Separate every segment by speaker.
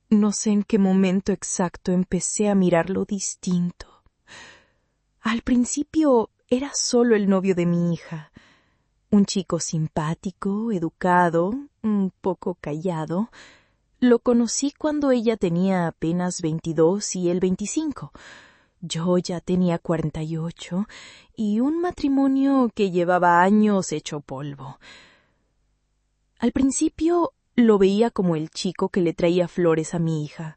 Speaker 1: No sé en qué momento exacto empecé a mirarlo distinto. Al principio era solo el novio de mi hija, un chico simpático, educado, un poco callado. Lo conocí cuando ella tenía apenas 22 y él 25. Yo ya tenía 48 y un matrimonio que llevaba años hecho polvo. Al principio lo veía como el chico que le traía flores a mi hija,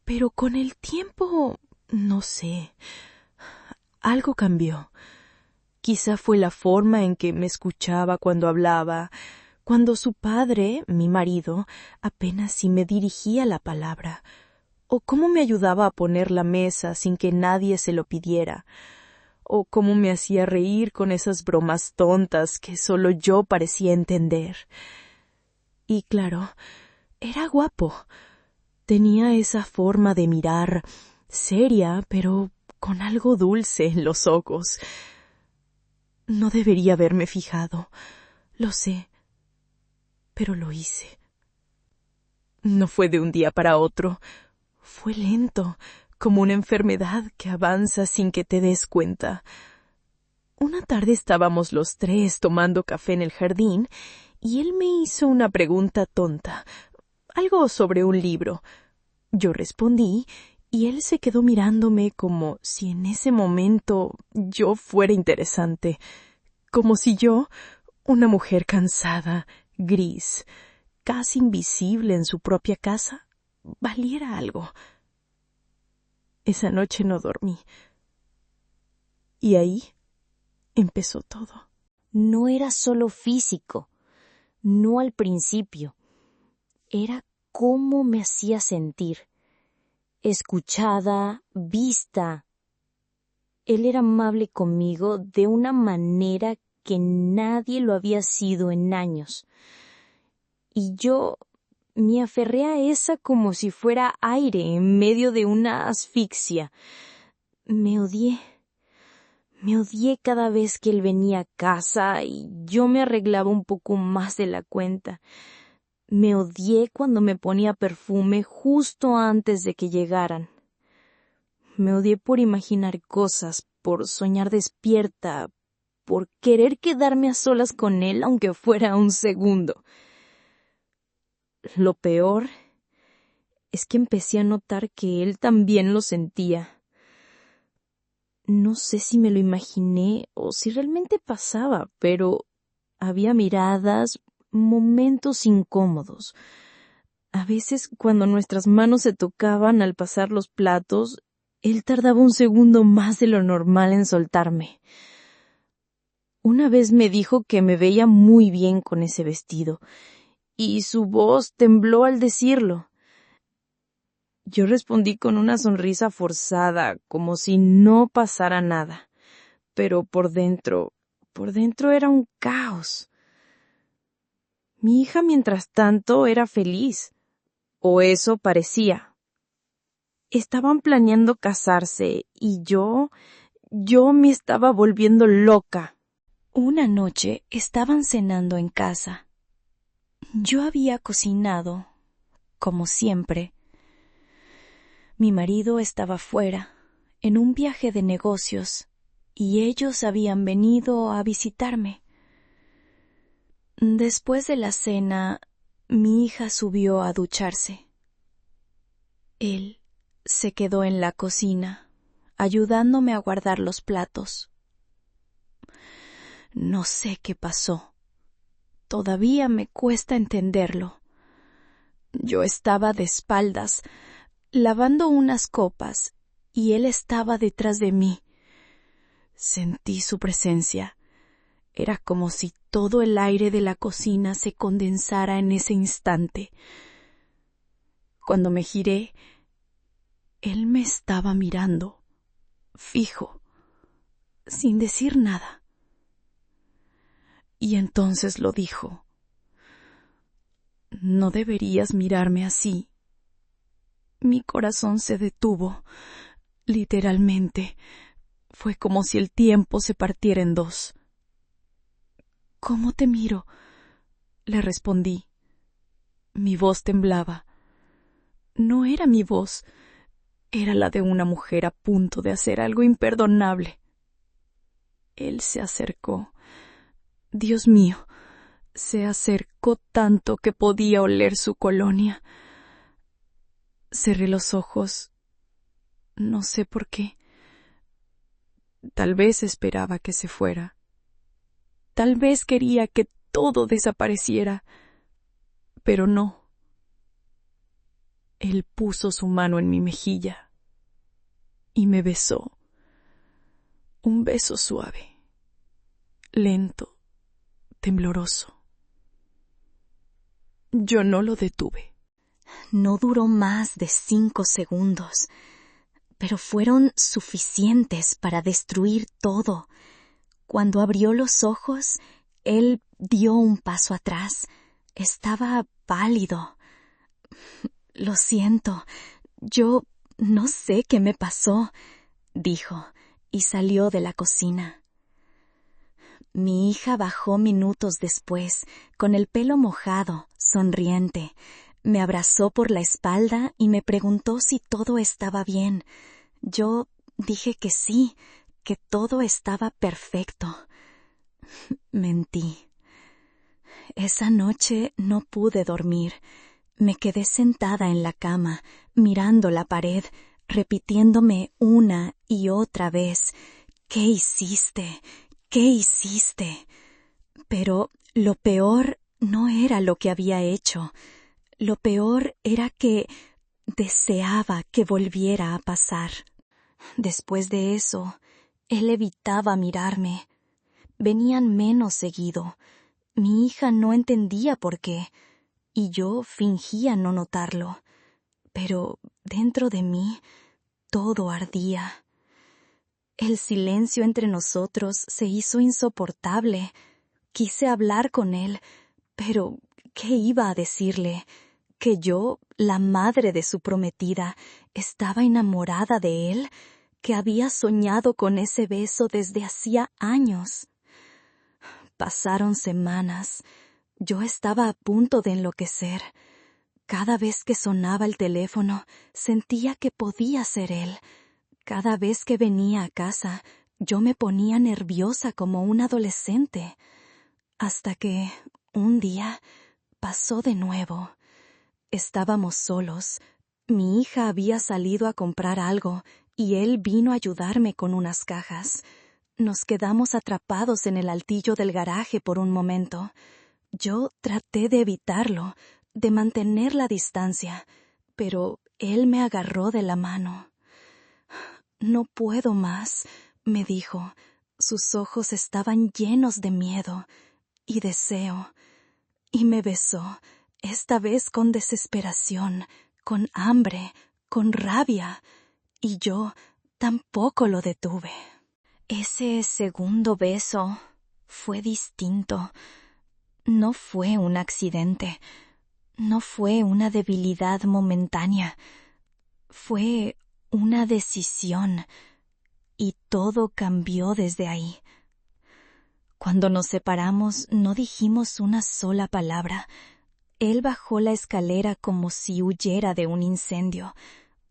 Speaker 1: pero con el tiempo, no sé, algo cambió. Quizá fue la forma en que me escuchaba cuando hablaba, cuando su padre, mi marido, apenas si me dirigía la palabra, o cómo me ayudaba a poner la mesa sin que nadie se lo pidiera, o cómo me hacía reír con esas bromas tontas que solo yo parecía entender. Y claro, era guapo. Tenía esa forma de mirar, seria, pero con algo dulce en los ojos. No debería haberme fijado, lo sé, pero lo hice. No fue de un día para otro, fue lento, como una enfermedad que avanza sin que te des cuenta. Una tarde estábamos los tres tomando café en el jardín y él me hizo una pregunta tonta, algo sobre un libro. Yo respondí y él se quedó mirándome como si en ese momento yo fuera interesante, como si yo, una mujer cansada, gris, casi invisible en su propia casa, valiera algo. Esa noche no dormí. Y ahí empezó todo.
Speaker 2: No era solo físico, no al principio. Era cómo me hacía sentir. Escuchada, vista. Él era amable conmigo de una manera que nadie lo había sido en años. Y yo me aferré a esa como si fuera aire en medio de una asfixia. Me odié. Me odié cada vez que él venía a casa y yo me arreglaba un poco más de la cuenta. Me odié cuando me ponía perfume justo antes de que llegaran. Me odié por imaginar cosas, por soñar despierta, por querer quedarme a solas con él aunque fuera un segundo. Lo peor es que empecé a notar que él también lo sentía. No sé si me lo imaginé o si realmente pasaba, pero había miradas, momentos incómodos. A veces, cuando nuestras manos se tocaban al pasar los platos, él tardaba un segundo más de lo normal en soltarme. Una vez me dijo que me veía muy bien con ese vestido, y su voz tembló al decirlo. Yo respondí con una sonrisa forzada, como si no pasara nada, pero por dentro era un caos. Mi hija, mientras tanto, era feliz, o eso parecía. Estaban planeando casarse y yo me estaba volviendo loca. Una noche estaban cenando en casa. Yo había cocinado, como siempre. Mi marido estaba fuera, en un viaje de negocios, y ellos habían venido a visitarme. Después de la cena, mi hija subió a ducharse. Él se quedó en la cocina, ayudándome a guardar los platos. No sé qué pasó. Todavía me cuesta entenderlo. Yo estaba de espaldas, lavando unas copas, y él estaba detrás de mí. Sentí su presencia. Era como si todo el aire de la cocina se condensara en ese instante. Cuando me giré, él me estaba mirando, fijo, sin decir nada. Y entonces lo dijo. No deberías mirarme así. Mi corazón se detuvo, literalmente. Fue como si el tiempo se partiera en dos. ¿Cómo te miro?, le respondí. Mi voz temblaba.
Speaker 1: No era mi voz, era la de una mujer a punto de hacer algo imperdonable. Él se acercó. Dios mío, se acercó tanto que podía oler su colonia. Cerré los ojos. No sé por qué. Tal vez esperaba que se fuera. Tal vez quería que todo desapareciera. Pero no. Él puso su mano en mi mejilla y me besó. Un beso suave, lento, tembloroso. Yo no lo detuve.
Speaker 2: No duró más de 5 segundos, pero fueron suficientes para destruir todo. Cuando abrió los ojos, él dio un paso atrás. Estaba pálido. Lo siento, yo no sé qué me pasó, dijo, y salió de la cocina. Mi hija bajó minutos después, con el pelo mojado, sonriente. Me abrazó por la espalda y me preguntó si todo estaba bien. Yo dije que sí, que todo estaba perfecto. Mentí. Esa noche no pude dormir. Me quedé sentada en la cama, mirando la pared, repitiéndome una y otra vez: ¿qué hiciste? ¿Qué hiciste? Pero lo peor no era lo que había hecho. Lo peor era que deseaba que volviera a pasar. Después de eso, él evitaba mirarme. Venían menos seguido. Mi hija no entendía por qué, y yo fingía no notarlo. Pero dentro de mí todo ardía. El silencio entre nosotros se hizo insoportable. Quise hablar con él, pero ¿qué iba a decirle? ¿Que yo, la madre de su prometida, estaba enamorada de él? ¿Que había soñado con ese beso desde hacía años? Pasaron semanas. Yo estaba a punto de enloquecer. Cada vez que sonaba el teléfono, sentía que podía ser él. Cada vez que venía a casa, yo me ponía nerviosa como un adolescente. Hasta que, un día, pasó de nuevo. Estábamos solos. Mi hija había salido a comprar algo y él vino a ayudarme con unas cajas. Nos quedamos atrapados en el altillo del garaje por un momento. Yo traté de evitarlo, de mantener la distancia, pero él me agarró de la mano. «No puedo más», me dijo. Sus ojos estaban llenos de miedo y deseo. Y me besó, esta vez con desesperación, con hambre, con rabia, y yo tampoco lo detuve. Ese segundo beso fue distinto. No fue un accidente, no fue una debilidad momentánea, fue una decisión, y todo cambió desde ahí. Cuando nos separamos no dijimos una sola palabra. Él bajó la escalera como si huyera de un incendio.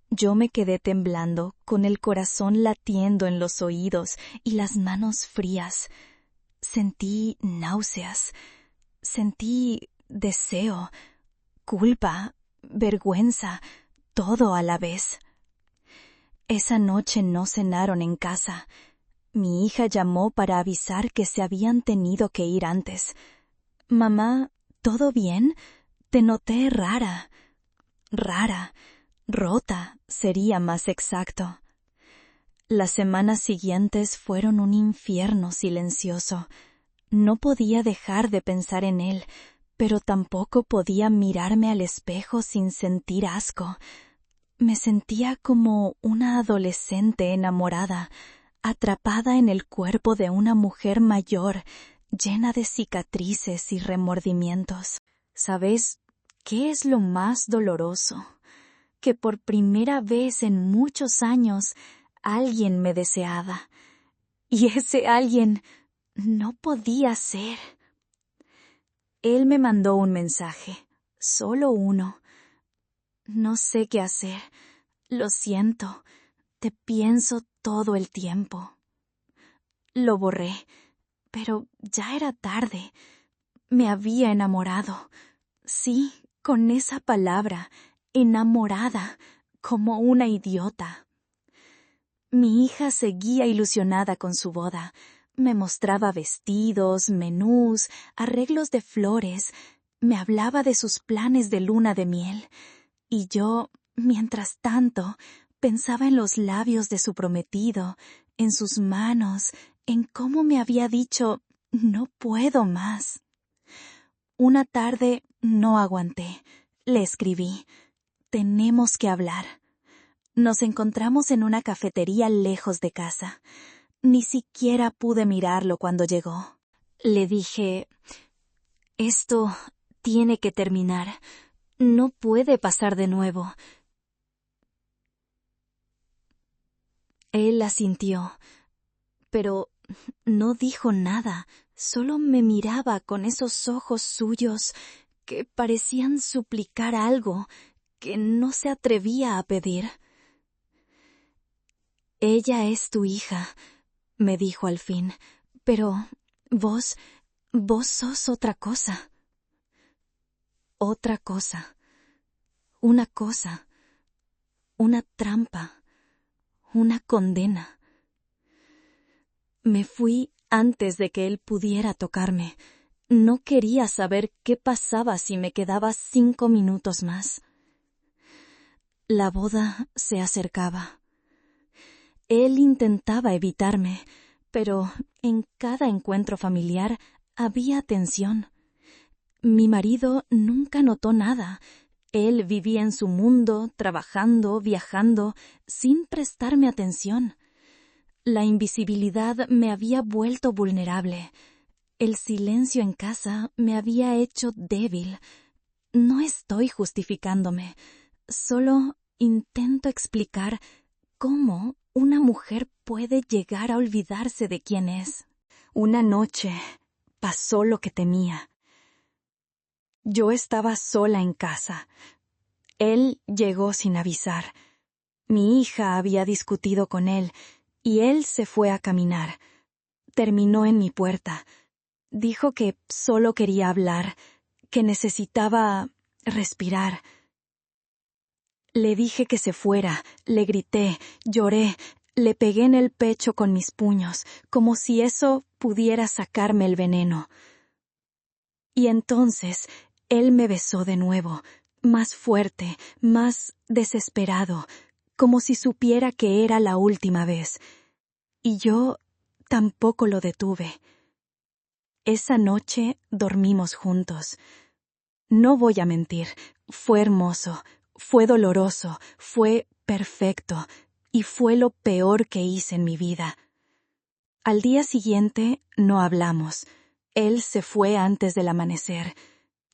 Speaker 2: Yo me quedé temblando, con el corazón latiendo en los oídos y las manos frías. Sentí náuseas, sentí deseo, culpa, vergüenza, todo a la vez. Esa noche no cenaron en casa. Mi hija llamó para avisar que se habían tenido que ir antes. «Mamá, ¿todo bien? Te noté rara». Rara, rota sería más exacto. Las semanas siguientes fueron un infierno silencioso. No podía dejar de pensar en él, pero tampoco podía mirarme al espejo sin sentir asco. Me sentía como una adolescente enamorada, atrapada en el cuerpo de una mujer mayor, llena de cicatrices y remordimientos. ¿Sabes qué es lo más doloroso? Que por primera vez en muchos años alguien me deseaba. Y ese alguien no podía ser. Él me mandó un mensaje, solo uno.
Speaker 1: No sé qué hacer. Lo siento. Te pienso todo el tiempo. Lo borré, pero ya era tarde. Me había enamorado. Sí, con esa palabra, enamorada, como una idiota. Mi hija seguía ilusionada con su boda. Me mostraba vestidos, menús, arreglos de flores. Me hablaba de sus planes de luna de miel. Y yo, mientras tanto, pensaba en los labios de su prometido, en sus manos, en cómo me había dicho, no puedo más. Una tarde no aguanté. Le escribí, tenemos que hablar. Nos encontramos en una cafetería lejos de casa. Ni siquiera pude mirarlo cuando llegó. Le dije, esto tiene que terminar. No puede pasar de nuevo. Él asintió, pero no dijo nada, solo me miraba con esos ojos suyos que parecían suplicar algo que no se atrevía a pedir. Ella es tu hija, me dijo al fin, pero vos sos otra cosa. Otra cosa. Una cosa. Una trampa. Una condena. Me fui antes de que él pudiera tocarme. No quería saber qué pasaba si me quedaba 5 minutos más. La boda se acercaba. Él intentaba evitarme, pero en cada encuentro familiar había tensión. Mi marido nunca notó nada. Él vivía en su mundo, trabajando, viajando, sin prestarme atención. La invisibilidad me había vuelto vulnerable. El silencio en casa me había hecho débil. No estoy justificándome. Solo intento explicar cómo una mujer puede llegar a olvidarse de quién es. Una noche pasó lo que temía. Yo estaba sola en casa. Él llegó sin avisar. Mi hija había discutido con él y él se fue a caminar. Terminó en mi puerta. Dijo que solo quería hablar, que necesitaba respirar. Le dije que se fuera, le grité, lloré, le pegué en el pecho con mis puños, como si eso pudiera sacarme el veneno. Y entonces él me besó de nuevo, más fuerte, más desesperado, como si supiera que era la última vez. Y yo tampoco lo detuve. Esa noche dormimos juntos. No voy a mentir, fue hermoso, fue doloroso, fue perfecto, y fue lo peor que hice en mi vida. Al día siguiente no hablamos. Él se fue antes del amanecer.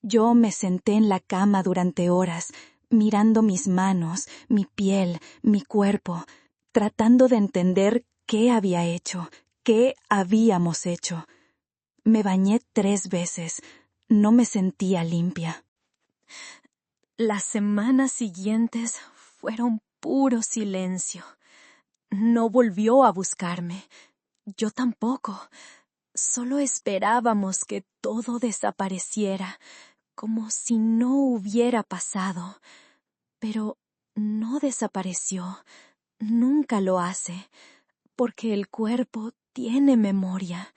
Speaker 1: Yo me senté en la cama durante horas, mirando mis manos, mi piel, mi cuerpo, tratando de entender qué había hecho, qué habíamos hecho. Me bañé 3 veces. No me sentía limpia. Las semanas siguientes fueron puro silencio. No volvió a buscarme. Yo tampoco. Solo esperábamos que todo desapareciera, como si no hubiera pasado. Pero no desapareció. Nunca lo hace, porque el cuerpo tiene memoria,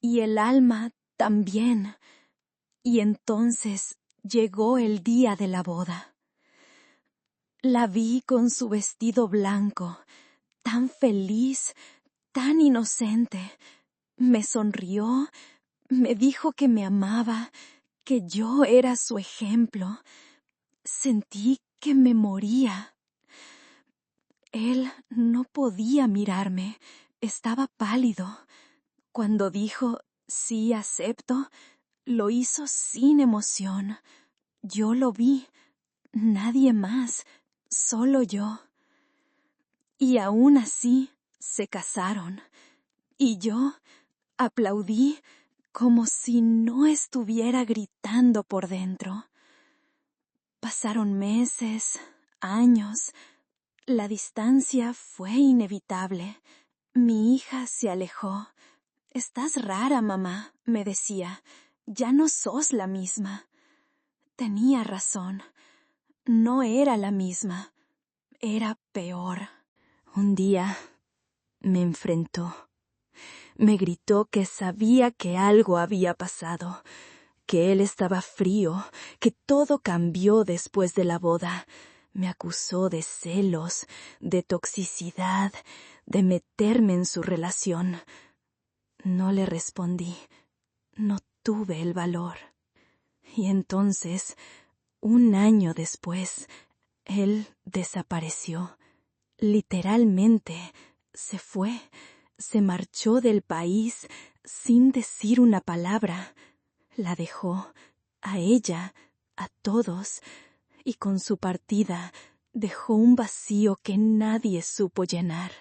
Speaker 1: y el alma también. Y entonces llegó el día de la boda. La vi con su vestido blanco, tan feliz, tan inocente. Me sonrió, me dijo que me amaba, que yo era su ejemplo. Sentí que me moría. Él no podía mirarme, estaba pálido. Cuando dijo, sí, acepto, lo hizo sin emoción. Yo lo vi, nadie más, solo yo. Y aún así se casaron. Y yo aplaudí como si no estuviera gritando por dentro.
Speaker 3: Pasaron meses, años. La distancia fue inevitable. Mi hija se alejó. «Estás rara, mamá», me decía. «Ya no sos la misma». Tenía razón. No era la misma. Era peor.
Speaker 2: Un día me enfrentó. Me gritó que sabía que algo había pasado, que él estaba frío, que todo cambió después de la boda. Me acusó de celos, de toxicidad, de meterme en su relación. No le respondí. No tuve el valor. Y entonces, un año después, él desapareció. Literalmente, se fue, se marchó del país sin decir una palabra. La dejó, a ella, a todos, y con su partida dejó un vacío que nadie supo llenar.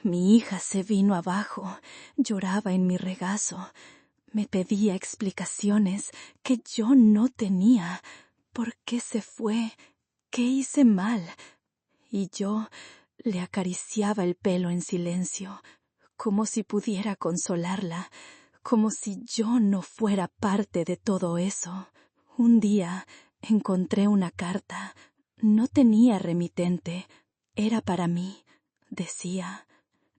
Speaker 2: Mi hija se vino abajo, lloraba en mi regazo, me pedía explicaciones que yo no tenía. ¿Por qué se fue? ¿Qué hice mal? Y yo le acariciaba el pelo en silencio, como si pudiera consolarla, como si yo no fuera parte de todo eso. Un día encontré una carta. No tenía remitente. Era para mí. Decía: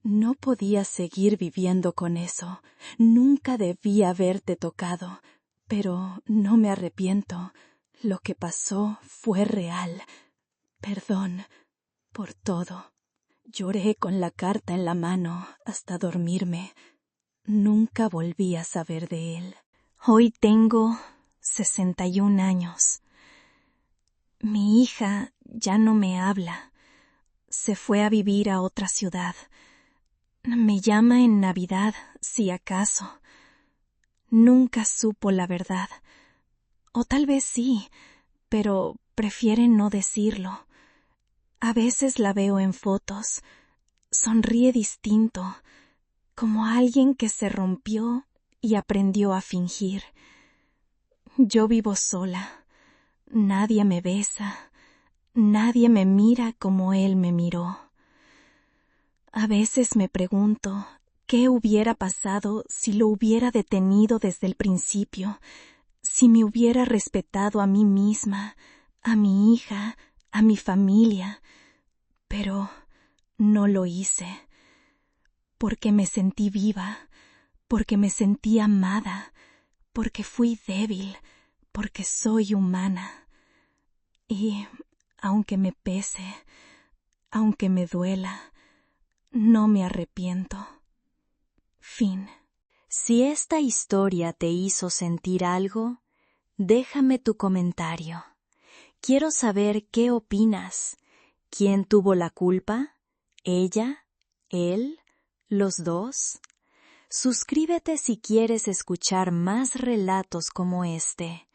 Speaker 2: «No podía seguir viviendo con eso. Nunca debí haberte tocado. Pero no me arrepiento. Lo que pasó fue real. Perdón por todo». Lloré con la carta en la mano hasta dormirme. Nunca volví a saber de él. Hoy tengo 61 años. Mi hija ya no me habla. Se fue a vivir a otra ciudad. Me llama en Navidad, si acaso. Nunca supo la verdad. O tal vez sí, pero prefiere no decirlo. A veces la veo en fotos. Sonríe distinto, como alguien que se rompió y aprendió a fingir. Yo vivo sola. Nadie me besa. Nadie me mira como él me miró. A veces me pregunto qué hubiera pasado si lo hubiera detenido desde el principio, si me hubiera respetado a mí misma, a mi hija, a mi familia. Pero no lo hice, porque me sentí viva, porque me sentí amada, porque fui débil, porque soy humana. Y aunque me pese, aunque me duela, no me arrepiento. Fin.
Speaker 1: Si esta historia te hizo sentir algo, déjame tu comentario. Quiero saber qué opinas. ¿Quién tuvo la culpa? ¿Ella? ¿Él? ¿Los dos? Suscríbete si quieres escuchar más relatos como este,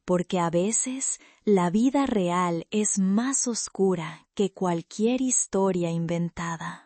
Speaker 1: porque a veces la vida real es más oscura que cualquier historia inventada.